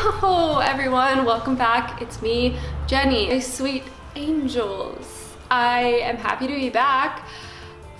Hello everyone, welcome back. It's me, Jenny, my sweet angels. I am happy to be back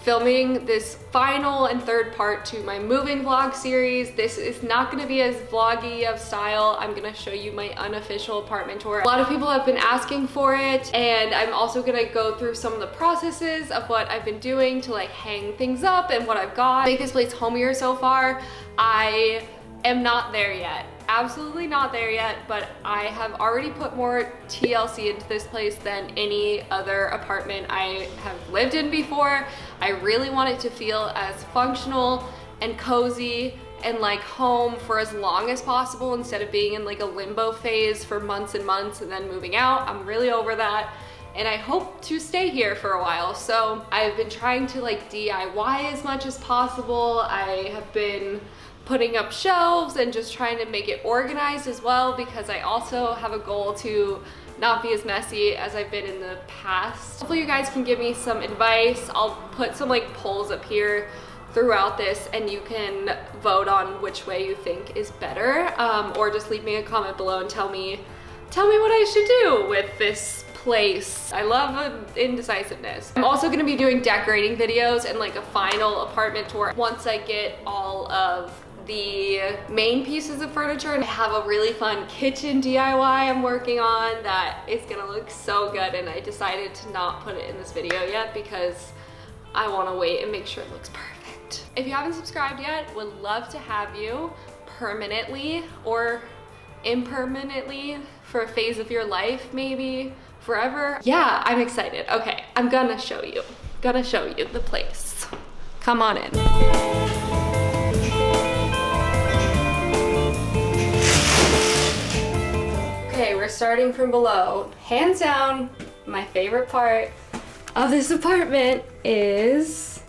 filming this final and third part to my moving vlog series. This is not going to be as vloggy of style. I'm going to show you my unofficial apartment tour. A lot of people have been asking for it, and I'm also going to go through some of the processes of what I've been doing to like hang things up and what I've got. Make this place homier so far. I am not there yet. Absolutely not there yet, but I have already put more TLC into this place than any other apartment I have lived in before. I really want it to feel as functional and cozy and like home for as long as possible instead of being in like a limbo phase for months and months and then moving out. I'm really over that, and I hope to stay here for a while. So I've been trying to like DIY as much as possible. I have been putting up shelves and just trying to make it organized as well, because I also have a goal to not be as messy as I've been in the past. Hopefully you guys can give me some advice. I'll put some like polls up here throughout this and you can vote on which way you think is better, or just leave me a comment below and tell me what I should do with this place. I love indecisiveness. I'm also gonna be doing decorating videos and like a final apartment tour once I get all of the main pieces of furniture. And I have a really fun kitchen DIY I'm working on that is gonna look so good, and I decided to not put it in this video yet because I want to wait and make sure it looks perfect. If you haven't subscribed yet, would love to have you permanently or impermanently for a phase of your life, maybe forever. Yeah, I'm excited. Okay, I'm gonna show you the place. Come on in. Okay, we're starting from below. Hands down, my favorite part of this apartment is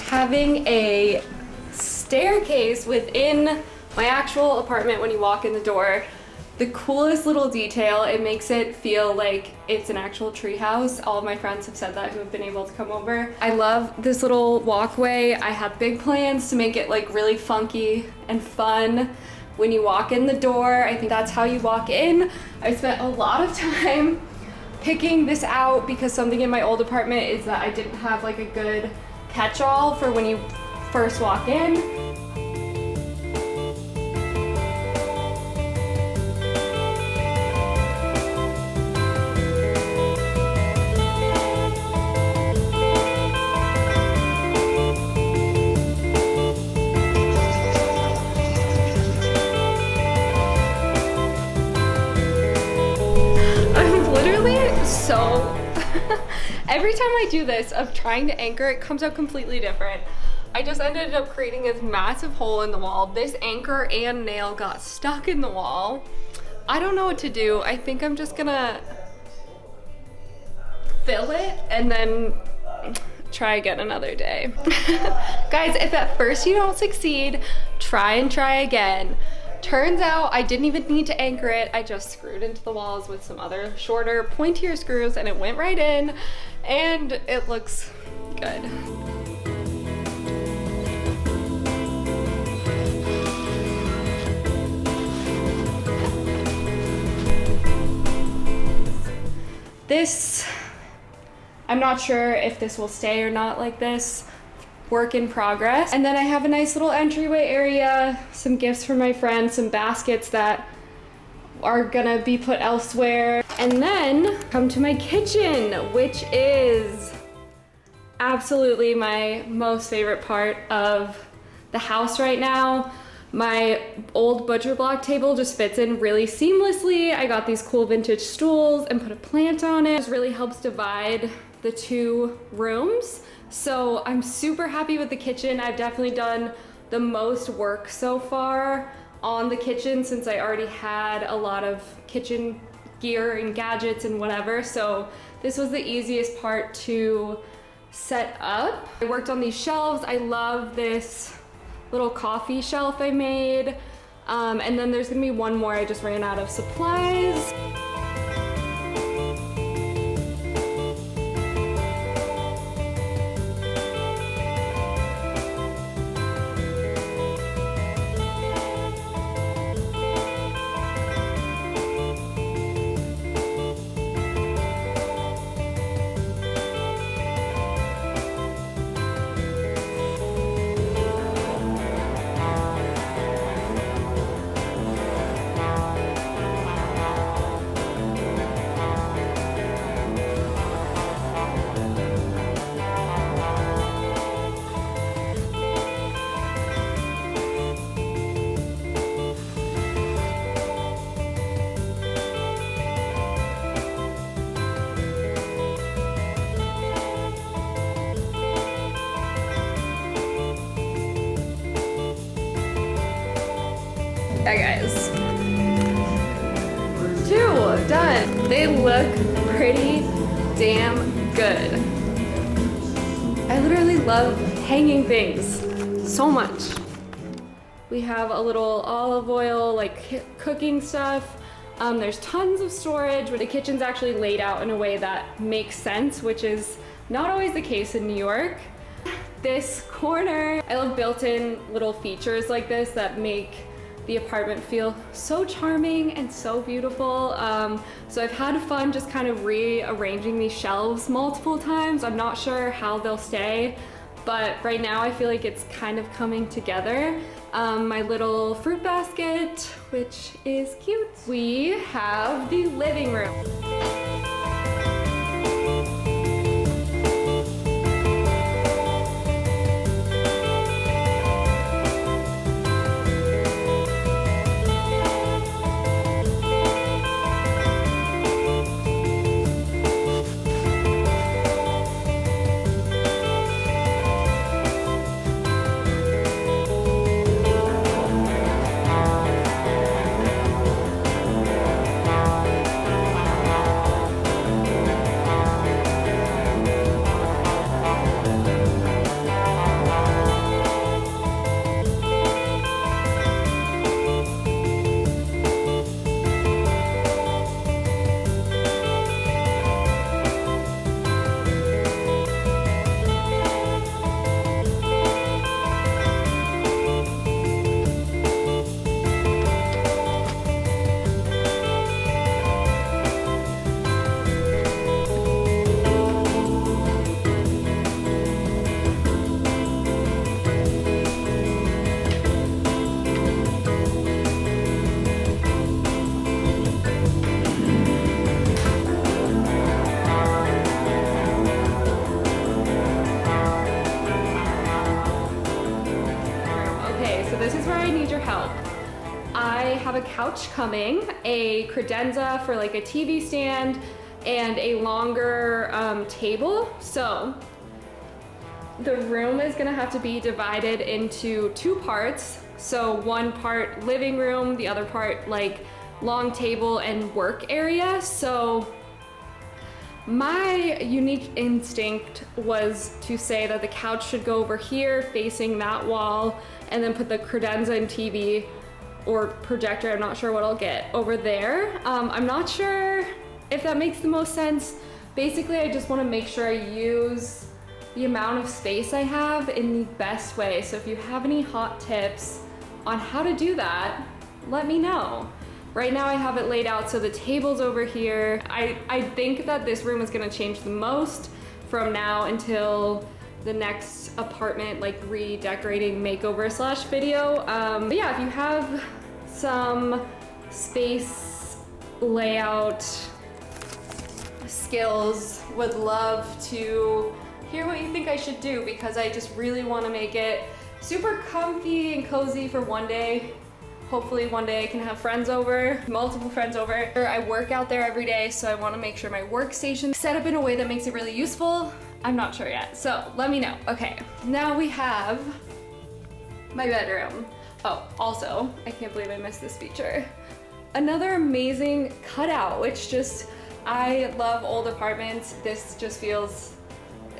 having a staircase within my actual apartment when you walk in the door. The coolest little detail. It makes it feel like it's an actual tree house. All of my friends have said that who have been able to come over. I love this little walkway. I have big plans to make it like really funky and fun when you walk in the door. I think that's how you walk in. I spent a lot of time picking this out because something in my old apartment is that I didn't have like a good catch-all for when you first walk in. So every time I do this of trying to anchor, it comes out completely different. I just ended up creating this massive hole in the wall. This anchor and nail got stuck in the wall. I don't know what to do. I think I'm just gonna fill it and then try again another day. Guys, if at first you don't succeed, try and try again. Turns out I didn't even need to anchor it. I just screwed into the walls with some other shorter, pointier screws and it went right in, and it looks good. This, I'm not sure if this will stay or not like this. Work in progress. And then I have a nice little entryway area, some gifts for my friends, some baskets that are gonna be put elsewhere. And then come to my kitchen, which is absolutely my most favorite part of the house right now. My old butcher block table just fits in really seamlessly. I got these cool vintage stools and put a plant on it. It just really helps divide the two rooms. So I'm super happy with the kitchen. I've definitely done the most work so far on the kitchen since I already had a lot of kitchen gear and gadgets and whatever. So this was the easiest part to set up. I worked on these shelves. I love this little coffee shelf I made. And then there's gonna be one more. I just ran out of supplies. Okay guys, 2 done. They look pretty damn good. I literally love hanging things so much. We have a little olive oil, like cooking stuff. There's tons of storage, but the kitchen's actually laid out in a way that makes sense, which is not always the case in New York. This corner, I love built-in little features like this that make the apartment feel so charming and so beautiful. So I've had fun just kind of rearranging these shelves multiple times. I'm not sure how they'll stay, but right now I feel like it's kind of coming together. My little fruit basket, which is cute. We have the living room. I have a couch coming, a credenza for like a TV stand, and a longer table. So the room is gonna have to be divided into 2 parts. So one part living room, the other part like long table and work area. So my unique instinct was to say that the couch should go over here facing that wall, and then put the credenza and TV or projector, I'm not sure what I'll get, over there. I'm not sure if that makes the most sense. Basically, I just want to make sure I use the amount of space I have in the best way. So if you have any hot tips on how to do that, let me know. Right now I have it laid out so the table's over here. I think that this room is gonna change the most from now until the next apartment, like redecorating makeover slash video. But yeah, if you have some space layout skills, would love to hear what you think I should do, because I just really want to make it super comfy and cozy for one day. Hopefully one day I can have friends over, multiple friends over. I work out there every day, so I want to make sure my workstation is set up in a way that makes it really useful. I'm not sure yet, so let me know. Okay, now we have my bedroom. Oh, also, I can't believe I missed this feature. Another amazing cutout, which just, I love old apartments. This just feels,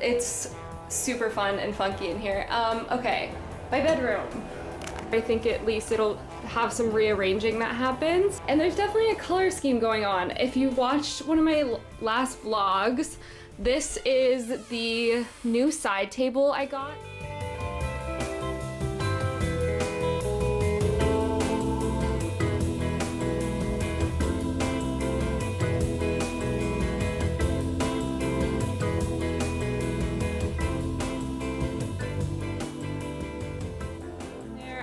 it's super fun and funky in here. Okay, my bedroom. I think at least it'll have some rearranging that happens. And there's definitely a color scheme going on. If you watched one of my last vlogs, this is the new side table I got.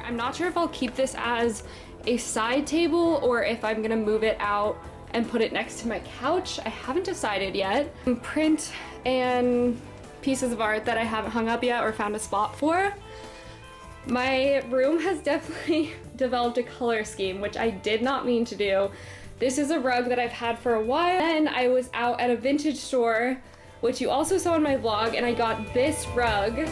I'm not sure if I'll keep this as a side table or if I'm gonna move it out and put it next to my couch. I haven't decided yet. Print and pieces of art that I haven't hung up yet or found a spot for. My room has definitely developed a color scheme, which I did not mean to do. This is a rug that I've had for a while. Then I was out at a vintage store, which you also saw in my vlog, and I got this rug.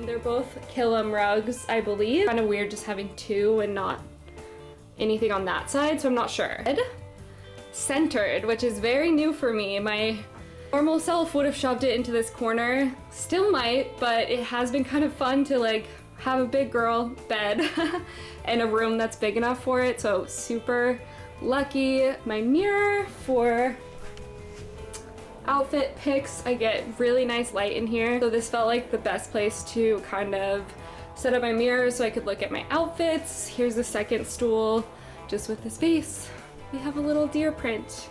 They're both Killam rugs, I believe. Kind of weird just having two and not anything on that side, so I'm not sure. Centered, which is very new for me. My normal self would have shoved it into this corner. Still might, but it has been kind of fun to like have a big girl bed and a room that's big enough for it, so super lucky. My mirror for outfit picks. I get really nice light in here, so this felt like the best place to kind of set up my mirror so I could look at my outfits. Here's the second stool, just with the space. We have a little deer print.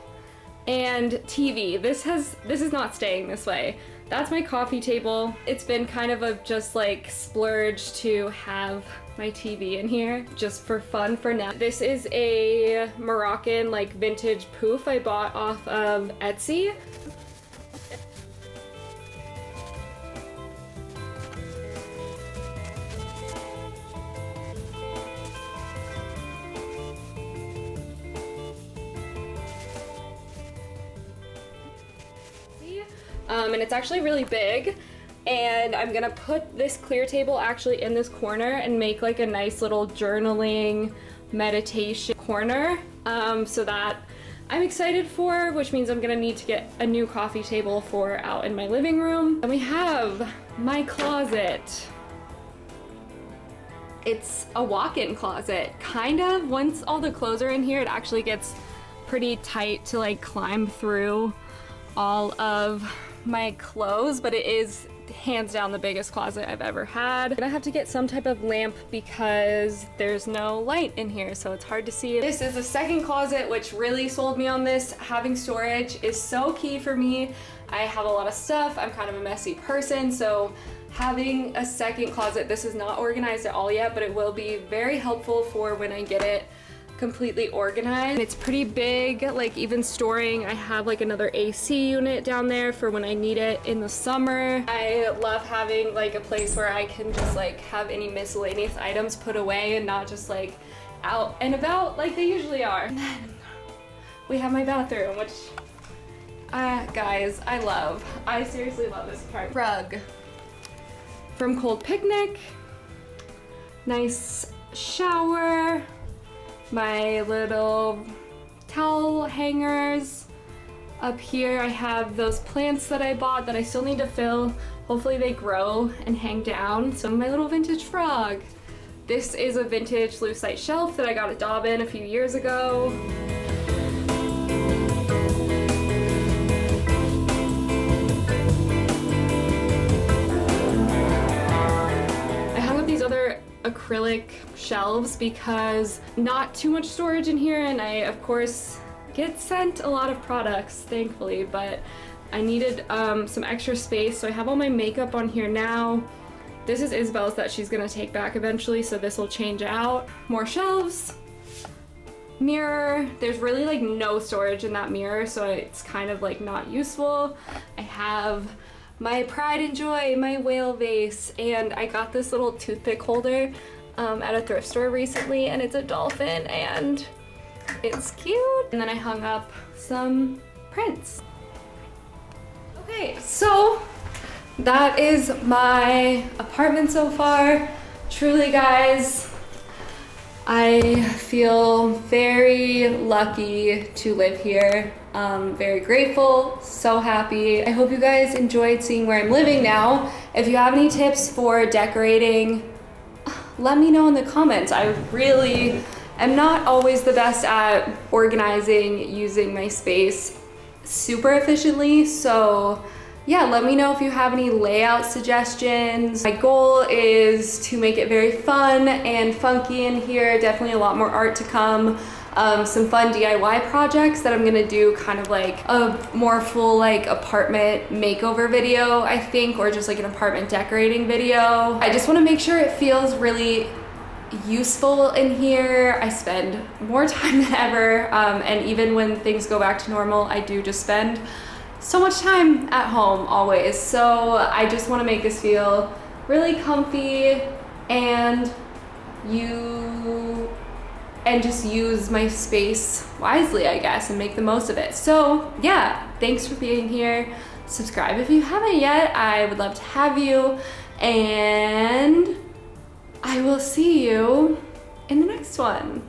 And TV. This is not staying this way. That's my coffee table. It's been kind of a just like splurge to have my TV in here just for fun for now. This is a Moroccan like vintage poof I bought off of Etsy. And it's actually really big, and I'm gonna put this clear table actually in this corner and make like a nice little journaling meditation corner, so that I'm excited for, which means I'm gonna need to get a new coffee table for out in my living room. And we have my closet. It's a walk-in closet, kind of. Once all the clothes are in here, it actually gets pretty tight to like climb through all of my clothes, but it is hands down the biggest closet I've ever had. I'm gonna have to get some type of lamp because there's no light in here, so it's hard to see. This is the second closet, which really sold me on this. Having storage is so key for me. I have a lot of stuff. I'm kind of a messy person, so having a second closet, this is not organized at all yet, but it will be very helpful for when I get it completely organized. It's pretty big, like even storing. I have like another AC unit down there for when I need it in the summer. I love having like a place where I can just like have any miscellaneous items put away and not just like out and about like they usually are. And then we have my bathroom, which guys, I seriously love this apartment. Rug from Cold Picnic. Nice shower. My little towel hangers. Up here I have those plants that I bought that I still need to fill. Hopefully they grow and hang down. So my little vintage frog. This is a vintage lucite shelf that I got at Dobbin a few years ago. I hung up these other acrylic shelves because not too much storage in here, and I of course get sent a lot of products, thankfully, but I needed some extra space, so I have all my makeup on here now. This is Isabel's that she's gonna take back eventually, so this will change out. More shelves, mirror. There's really like no storage in that mirror, so it's kind of like not useful. I have my pride and joy, my whale vase, and I got this little toothpick holder at a thrift store recently, and it's a dolphin and it's cute. And then I hung up some prints. Okay, so that is my apartment so far. Truly, guys, I feel very lucky to live here. Very grateful, so happy. I hope you guys enjoyed seeing where I'm living now. If you have any tips for decorating, let me know in the comments. I really am not always the best at organizing, using my space super efficiently, so yeah, let me know if you have any layout suggestions. My goal is to make it very fun and funky in here. Definitely a lot more art to come. Some fun DIY projects that I'm gonna do, kind of like a more full like apartment makeover video, I think, or just like an apartment decorating video. I just wanna make sure it feels really useful in here. I spend more time than ever, and even when things go back to normal, I do just spend so much time at home always. So I just wanna make this feel really comfy and just use my space wisely, I guess, and make the most of it. So yeah, thanks for being here. Subscribe if you haven't yet. I would love to have you. And one.